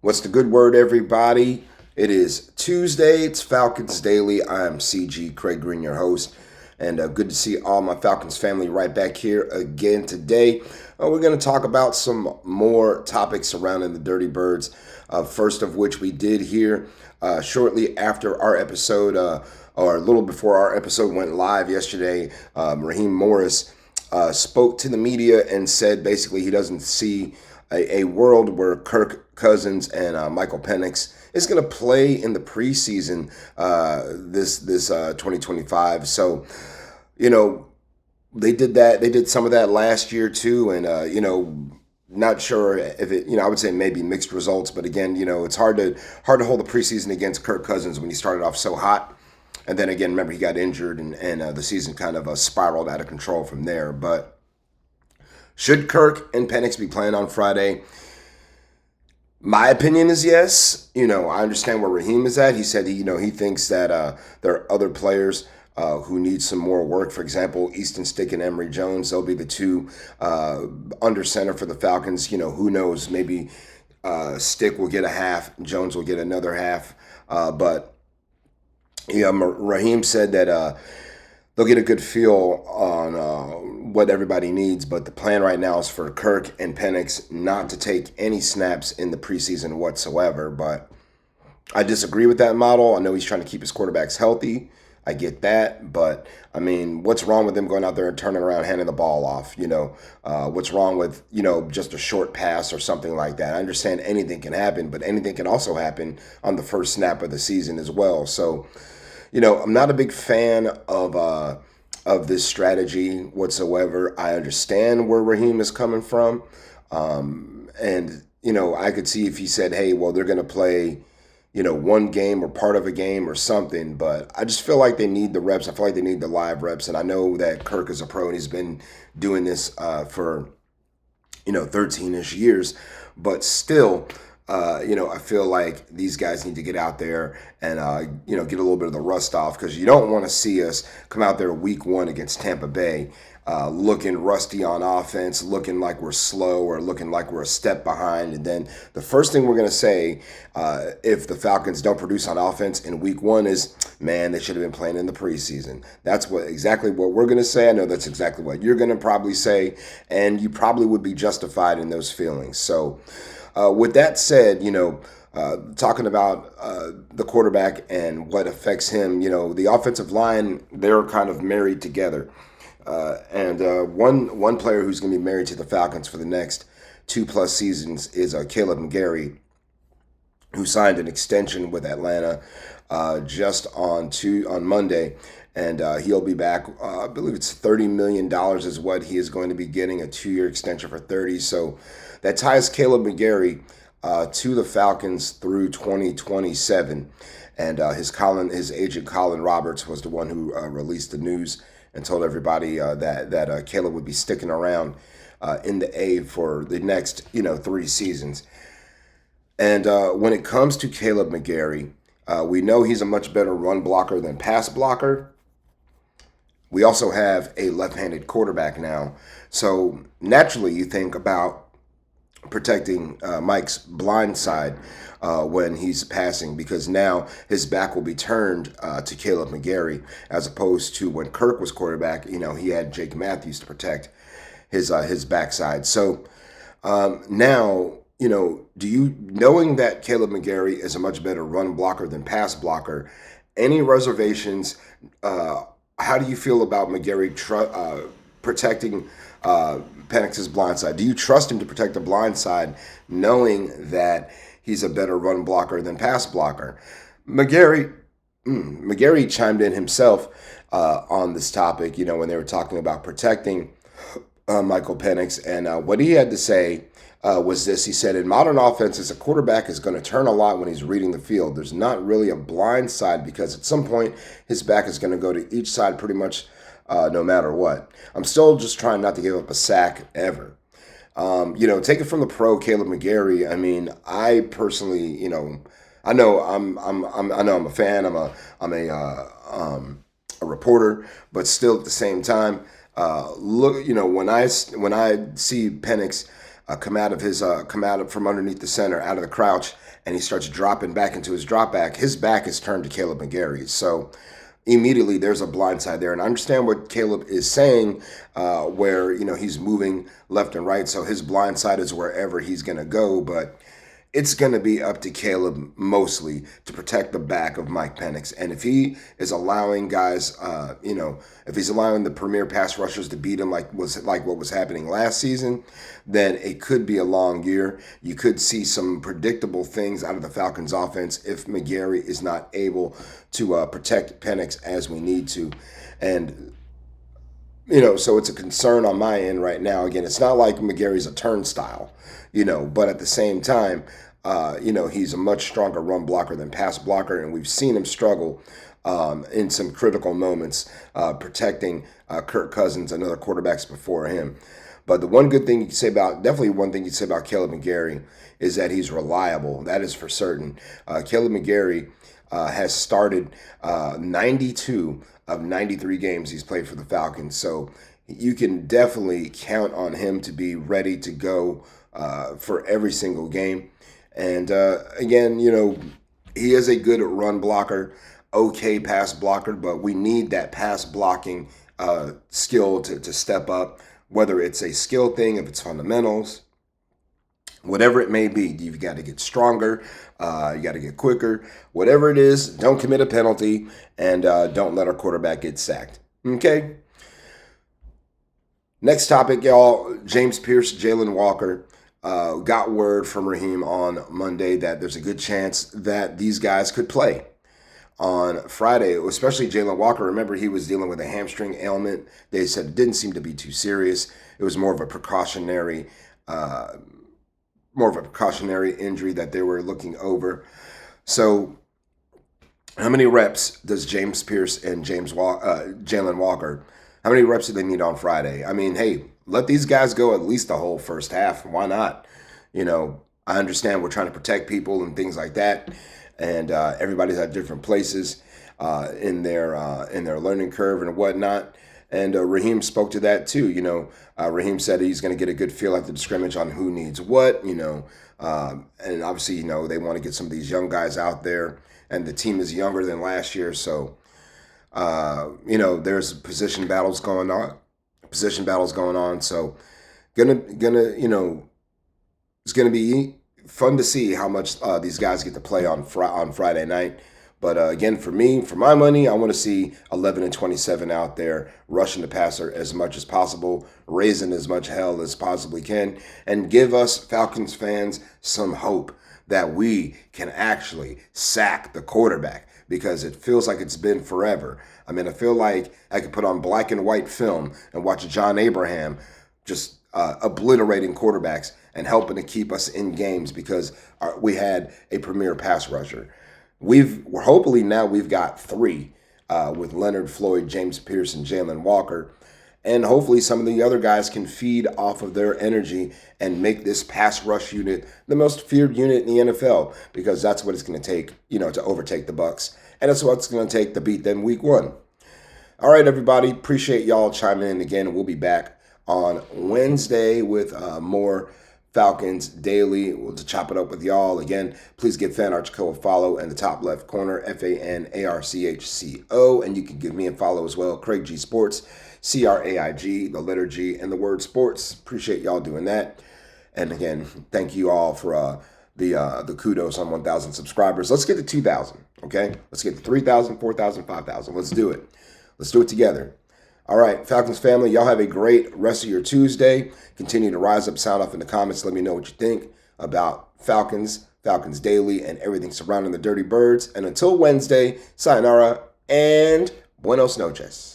What's the good word, everybody? It is Tuesday. It's Falcons Daily. I am CG Craig Green, your host, and good to see all my Falcons family right back here again today. We're going to talk about some more topics surrounding the Dirty Birds. First of which we did here shortly after our episode, or a little before our episode went live yesterday. Raheem Morris spoke to the media and said basically he doesn't see a world where Kirk Cousins and Michael Penix is going to play in the preseason this 2025. So, you know, they did that. They did some of that last year too, and not sure if it. I would say maybe mixed results, but again, it's hard to hold the preseason against Kirk Cousins when he started off so hot. And then again, remember he got injured, and the season kind of spiraled out of control from there. But should Kirk and Penix be playing on Friday? My opinion is yes. I understand where Raheem is at. He said he thinks that there are other players who need some more work. For example, Easton Stick and Emory Jones. They'll be the two under center for the Falcons. Who knows? Maybe Stick will get a half, Jones will get another half. But Raheem said that they'll get a good feel on what everybody needs, but the plan right now is for Kirk and Penix not to take any snaps in the preseason whatsoever. But I disagree with that model. I know he's trying to keep his quarterbacks healthy. I get that, but I mean, what's wrong with them going out there and turning around, handing the ball off? What's wrong with just a short pass or something like that? I understand anything can happen, but anything can also happen on the first snap of the season as well. So, I'm not a big fan of this strategy whatsoever. I understand where Raheem is coming from, and I could see if he said, "Hey, well, they're going to play." One game or part of a game or something, but I just feel like they need the reps. I feel like they need the live reps, and I know that Kirk is a pro and he's been doing this for 13-ish years, but still, I feel like these guys need to get out there and get a little bit of the rust off, because you don't want to see us come out there week one against Tampa Bay looking rusty on offense, looking like we're slow or looking like we're a step behind. And then the first thing we're going to say if the Falcons don't produce on offense in week one is, man, they should have been playing in the preseason. That's exactly what we're going to say. I know that's exactly what you're going to probably say, and you probably would be justified in those feelings. So with that said, talking about the quarterback and what affects him, the offensive line, they're kind of married together. And one player who's going to be married to the Falcons for the next 2+ seasons is Caleb McGary, who signed an extension with Atlanta just on Monday. And he'll be back. I believe it's $30 million is what he is going to be getting, a 2-year extension for 30. So that ties Caleb McGary to the Falcons through 2027. And his agent Colin Roberts was the one who released the news and told everybody that Caleb would be sticking around in the A for the next 3 seasons. And when it comes to Caleb McGary, we know he's a much better run blocker than pass blocker. We also have a left-handed quarterback now. So naturally you think about protecting Mike's blind side when he's passing, because now his back will be turned to Caleb McGary, as opposed to when Kirk was quarterback. He had Jake Matthews to protect his backside. So now, do you, knowing that Caleb McGary is a much better run blocker than pass blocker, any reservations? How do you feel about McGary protecting Penix's blind side? Do you trust him to protect the blind side, knowing that he's a better run blocker than pass blocker? McGary chimed in himself on this topic, when they were talking about protecting Michael Penix, and what he had to say was this. He said, in modern offenses, a quarterback is going to turn a lot when he's reading the field. There's not really a blind side, because at some point his back is going to go to each side pretty much no matter what. I'm still just trying not to give up a sack ever. Take it from the pro, Caleb McGary. I mean, I personally, I know I'm a fan. I'm a reporter, but still at the same time, look, when I see Penix come out of from underneath the center, out of the crouch, and he starts dropping back into his drop back. His back is turned to Caleb McGary. So immediately there's a blindside there. And I understand what Caleb is saying, where he's moving left and right, so his blindside is wherever he's going to go. But it's going to be up to Caleb mostly to protect the back of Mike Penix. And if he is allowing guys, if he's allowing the premier pass rushers to beat him like what was happening last season, then it could be a long year. You could see some predictable things out of the Falcons offense if McGary is not able to protect Penix as we need to. And so it's a concern on my end right now. Again, it's not like McGary's a turnstile, but at the same time, he's a much stronger run blocker than pass blocker, and we've seen him struggle in some critical moments protecting Kirk Cousins and other quarterbacks before him. But the one good thing you can say about Caleb McGary is that he's reliable. That is for certain. Caleb McGary has started 92 of 93 games he's played for the Falcons. So you can definitely count on him to be ready to go for every single game. And again, he is a good run blocker, okay pass blocker, but we need that pass blocking skill to step up, whether it's a skill thing, if it's fundamentals, whatever it may be. You've got to get stronger. You got to get quicker. Whatever it is, don't commit a penalty, and don't let our quarterback get sacked. Okay? Next topic, y'all. James Pierce, Jalen Walker. Got word from Raheem on Monday that there's a good chance that these guys could play on Friday, especially Jalen Walker. Remember, he was dealing with a hamstring ailment. They said it didn't seem to be too serious. It was more of a precautionary injury that they were looking over. So how many reps does James Pierce and Jalen Walker, how many reps do they need on Friday? I mean, hey, let these guys go at least the whole first half. Why not? I understand we're trying to protect people and things like that, and everybody's at different places in their learning curve and whatnot. And Raheem spoke to that too. Raheem said he's going to get a good feel after the scrimmage on who needs what. And obviously, they want to get some of these young guys out there, and the team is younger than last year, so there's position battles going on. So it's gonna be fun to see how much these guys get to play on Friday night. But again, for my money, I want to see 11 and 27 out there rushing the passer as much as possible, raising as much hell as possibly can, and give us Falcons fans some hope that we can actually sack the quarterback, because it feels like it's been forever. I mean, I feel like I could put on black and white film and watch John Abraham just obliterating quarterbacks and helping to keep us in games because we had a premier pass rusher. Hopefully now we've got three with Leonard Floyd, James Pierce, and Jalen Walker. And hopefully some of the other guys can feed off of their energy and make this pass rush unit the most feared unit in the NFL, because that's what it's going to take, to overtake the Bucs. And that's what it's going to take to beat them week 1. All right, everybody. Appreciate y'all chiming in again. We'll be back on Wednesday with more Falcons Daily. We'll chop it up with y'all. Again, please give Fan Archco a follow in the top left corner, FANARCHCO. And you can give me a follow as well, Craig G Sports, CRAIG, the letter G, and the word sports. Appreciate y'all doing that. And again, thank you all for the kudos on 1,000 subscribers. Let's get to 2,000, okay? Let's get to 3,000, 4,000, 5,000. Let's do it. Let's do it together. All right, Falcons family, y'all have a great rest of your Tuesday. Continue to rise up, sound off in the comments. Let me know what you think about Falcons Daily, and everything surrounding the Dirty Birds. And until Wednesday, sayonara and buenos noches.